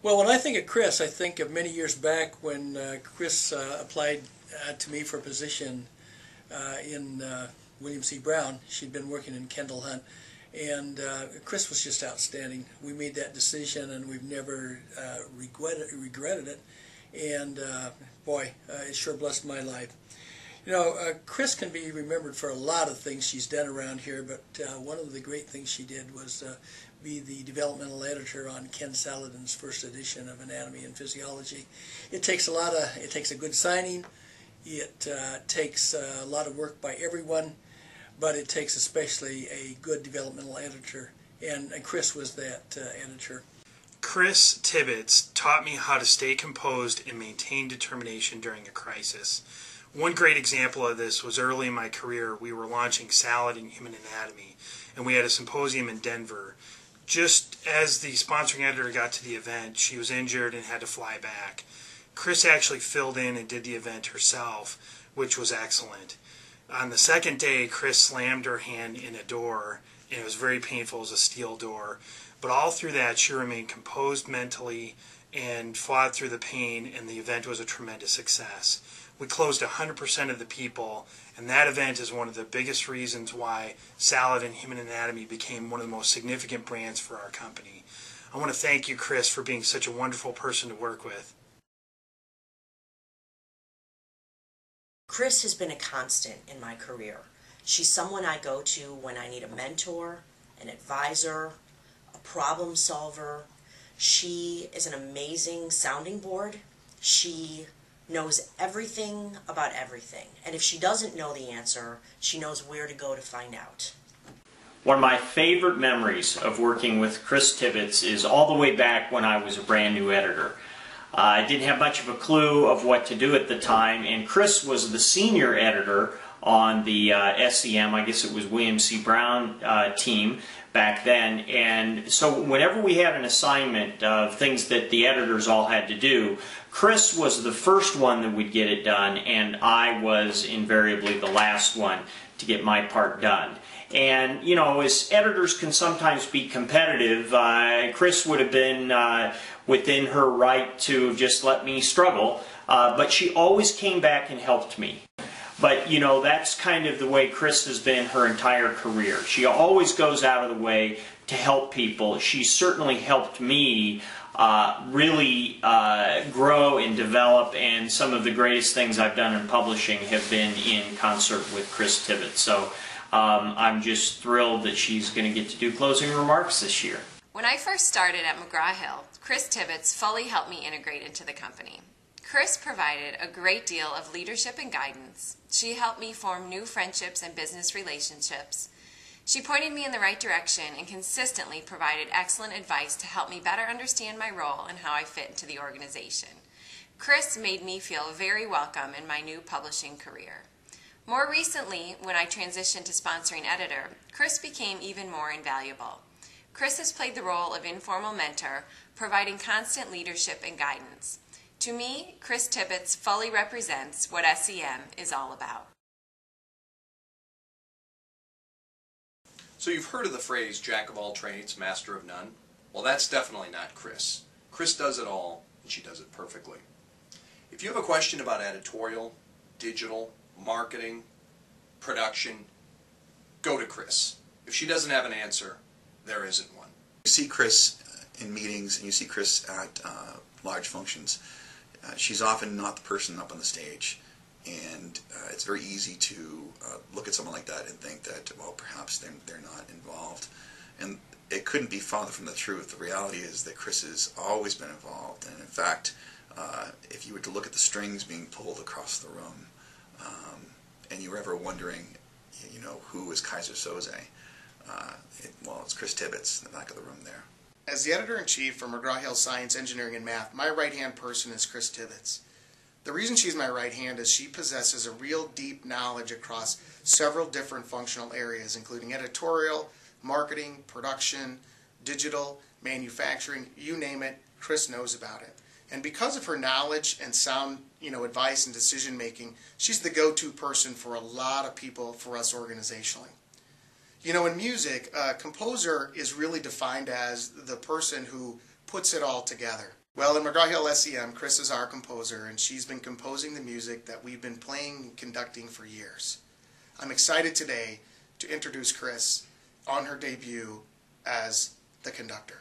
Well, when I think of Chris, I think of many years back when Chris applied to me for a position in William C. Brown. She'd been working in Kendall Hunt, and Chris was just outstanding. We made that decision, and we've never regretted it. And boy, it sure blessed my life. You know, Chris can be remembered for a lot of things she's done around here, but one of the great things she did was be the developmental editor on Ken Saladin's first edition of Anatomy and Physiology. It takes a good signing. It takes a lot of work by everyone, but it takes especially a good developmental editor, and Chris was that editor. Chris Tibbetts taught me how to stay composed and maintain determination during a crisis. One great example of this was early in my career. We were launching Salad in Human Anatomy, and we had a symposium in Denver. Just as the sponsoring editor got to the event, she was injured and had to fly back. Chris actually filled in and did the event herself, which was excellent. On the second day, Chris slammed her hand in a door, and it was very painful. It was a steel door. But all through that, she remained composed mentally and fought through the pain, and the event was a tremendous success. We closed 100% of the people, and that event is one of the biggest reasons why Salad and Human Anatomy became one of the most significant brands for our company. I want to thank you, Chris, for being such a wonderful person to work with. Chris has been a constant in my career. She's someone I go to when I need a mentor, an advisor, a problem solver. She is an amazing sounding board. She knows everything about everything. And if she doesn't know the answer, she knows where to go to find out. One of my favorite memories of working with Chris Tibbetts is all the way back when I was a brand new editor. I didn't have much of a clue of what to do at the time, and Chris was the senior editor on the SEM, I guess it was William C. Brown team back then. And so whenever we had an assignment of things that the editors all had to do, Chris was the first one that would get it done, and I was invariably the last one to get my part done. And, you know, as editors can sometimes be competitive, Chris would have been within her right to just let me struggle, but she always came back and helped me. But, you know, that's kind of the way Chris has been her entire career. She always goes out of the way to help people. She certainly helped me really grow and develop, and some of the greatest things I've done in publishing have been in concert with Chris Tibbetts. So I'm just thrilled that she's going to get to do closing remarks this year. When I first started at McGraw-Hill, Chris Tibbetts fully helped me integrate into the company. Chris provided a great deal of leadership and guidance. She helped me form new friendships and business relationships. She pointed me in the right direction and consistently provided excellent advice to help me better understand my role and how I fit into the organization. Chris made me feel very welcome in my new publishing career. More recently, when I transitioned to sponsoring editor, Chris became even more invaluable. Chris has played the role of informal mentor, providing constant leadership and guidance. To me, Chris Tibbetts fully represents what SEM is all about. So you've heard of the phrase, jack of all trades, master of none? Well, that's definitely not Chris. Chris does it all, and she does it perfectly. If you have a question about editorial, digital, marketing, production, go to Chris. If she doesn't have an answer, there isn't one. You see Chris in meetings, and you see Chris at large functions. She's often not the person up on the stage, and it's very easy to look at someone like that and think that, well, perhaps they're not involved. And it couldn't be farther from the truth. The reality is that Chris has always been involved, and in fact, if you were to look at the strings being pulled across the room, and you were ever wondering, you know, who is Kaiser Soze, well, it's Chris Tibbetts in the back of the room there. As the editor-in-chief for McGraw-Hill Science, Engineering, and Math, my right-hand person is Chris Tibbetts. The reason she's my right hand is she possesses a real deep knowledge across several different functional areas, including editorial, marketing, production, digital, manufacturing, you name it, Chris knows about it. And because of her knowledge and sound, advice and decision making, she's the go-to person for a lot of people, for us organizationally. In music, a composer is really defined as the person who puts it all together. Well, in McGraw-Hill SEM, Chris is our composer, and she's been composing the music that we've been playing and conducting for years. I'm excited today to introduce Chris on her debut as the conductor.